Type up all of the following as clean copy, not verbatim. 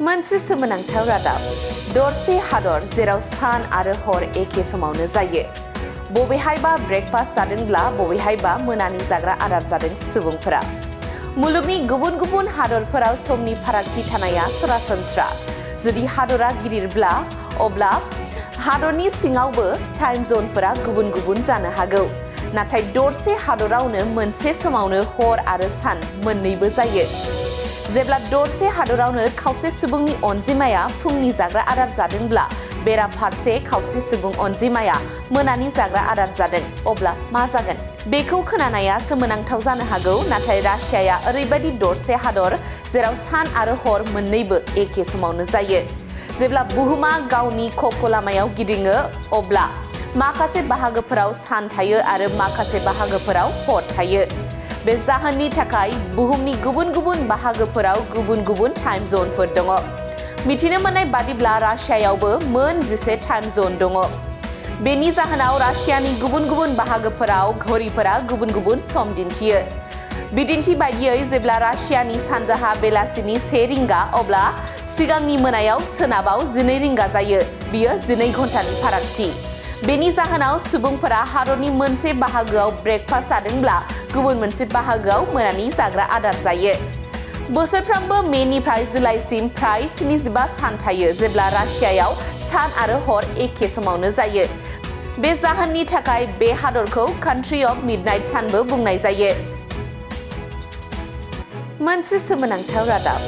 मोनसे सोमोनांथाव रादाब दरसे हादर जेराव सान आरो हर एखे समावनो जायो। बबेहायबा ब्रेकफास्ट जादोंब्ला बबेहायबा मोनानि जाग्रा आदार जादों सुबुंफोरा। मुलुगनि गुबुन गुबुन हादरफोराव समनि फारागथि थानाया सरासनस्रा। जुदि हादरा गिदिरब्ला अब्ला हादरनि सिङावबो टाइम जोनफोरा गुबुन गुबुन जानो हागौ। नाथाय दरसे हादरावनो मोनसे समावनो हर आरो सान मोन्नैबो जायो। जेब्ला दरसे हादरावनो खावसे सुबुंनि अनजिमाया फुंनि जाग्रा आदार जादोंब्ला बेराफारसे खावसे सुबुं अनजिमाया मोनानि जाग्रा आदार जादों, अब्ला मा जागोन? बेखौ खोनानाया सोमोनांथाव जानो हागौ, नाथाय रासियाया ओरैबायदि दरसे हादर जेराव सान आरो हर मोन्नैबो एखे समावनो जायो। जेब्ला बुहुमा गावनि लामायाव गिदिङो अब्ला माखासे बाहागोफोराव सान थायो आरो माखासे बाहागोफोराव हर थायो। बे जाहोननि थाखाय बुहुमनि गुबुन गुबुन बाहागोफोराव गुबुन गुबुन टाइम जोनफोर दङ। मिथिनो मोननाय बादिब्ला रासियायावबो मोन 10 टाइम जोन दङ। बेनि जाहोनाव रासियानि गुबुन गुबुन बाहागोफोराव घड़ीफोरा गुबुन गुबुन सम दिन्थियो। बिदिन्थि बायदियै जेब्ला रासियानि सानजाहा बेलासिनि 1 रिंगा अब्ला सिगांनि मोनायाव सोनाबाव 12 रिंगा जायो। बियो 12 घन्टानि फारागथि। बेनि जाहोनाव सुबुंफोरा हादरनि मोनसे बाहागोआव ब्रेकफास्ट जादोंब्ला गुबुन मोनसे बाहागोआव मोनानि जाग्रा आदार जायो। बोसोरफ्रोमबो मेनिफ्राय जुलाइसिम फ्राय 75 सान थायो जेब्ला रासियायाव सान आरो हर एखे समावनो जायो। बे जाहोननि थाखाय बे हादरखौ कान्ट्रि अफ मिडनाइट सानबो बुंनाय जायो। मोनसे सोमोनांथाव रादाब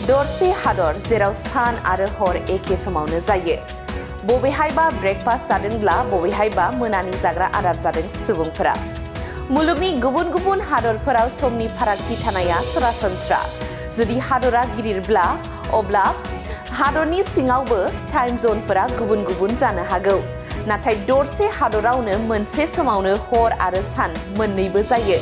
दरसे हादर जेराव सान आरो हर एखे समावनो जायो। बबेहायबा ब्रेकफास्ट जादोंब्ला बबेहायबा मोनानि जाग्रा आदार जादों सुबुंफोरा। मुलुगनि गुबुन गुबुन हादरफोराव समनि फारागथि थानाया सरासनस्रा। जुदि हादरा गिदिरब्ला अब्ला हादरनि सिङावबो टाइम जोनफोरा गुबुन गुबुन जानो हागौ। नाथाय दरसे हादरावनो मोनसे समावनो हर आरो सान मोन्नैबो जायो।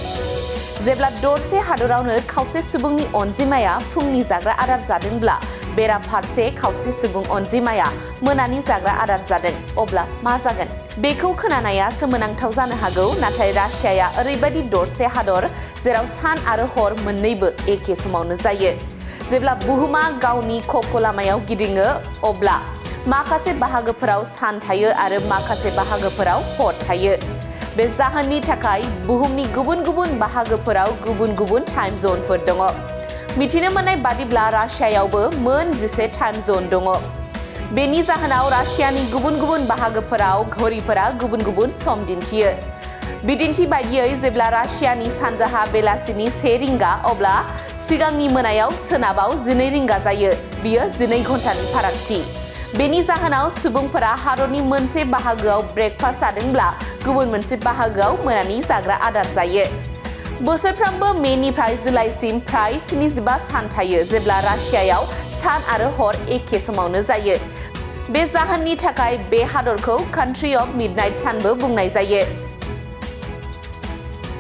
जेब्ला दरसे हादरावनो खावसे सुबुंनि अनजिमाया फुंनि जाग्रा आदार जादोंब्ला बेराफारसे खावसे सुबुं अनजिमाया मोनानि जाग्रा आदार जादों, अब्ला मा जागोन? बेखौ खोनानाया सोमोनांथाव जानो हागौ, नाथाय रासियाया ओरैबायदि दरसे हादर जेराव सान आरो हर मोन्नैबो एखे समावनो जायो। जेब्ला बुहुमा गावनि लामायाव गिदिङो अब्ला माखासे बाहागोफोराव सान थायो आरो माखासे बाहागोफोराव हर थायो। बे जाहोननि थाखाय बुहुमनि गुबुन गुबुन बाहागोफोराव गुबुन गुबुन टाइम जोनफोर दङ। मिथिनो मोननाय बादिब्ला रासियायावबो मोन 10 टाइम जोन दङ। बेनि जाहोनाव रासियानि गुबुन गुबुन बाहागोफोराव घड़ीफोरा गुबुन गुबुन सम दिन्थियो। बिदिन्थि बायदियै जेब्ला रासियानि सानजाहा बेलासिनि 1 रिंगा अब्ला सिगांनि मोनायाव सोनाबाव 12 रिंगा जायो। बियो 12 घन्टानि फारागथि। बेनि जाहोनाव सुबुंफोरा हादरनि मोनसे बाहागोआव ब्रेकफास्ट जादोंब्ला गुबुन मोनसे बाहागोआव मोनानि जाग्रा आदार जायो। बोसोरफ्रोमबो मेनिफ्राय जुलाइसिम फ्राय 75 सान थायो जेब्ला रासियायाव सान आरो हर एखे समावनो जायो। बे जाहोननि थाखाय बे हादरखौ कान्ट्रि अफ मिडनाइट सानबो बुंनाय जायो।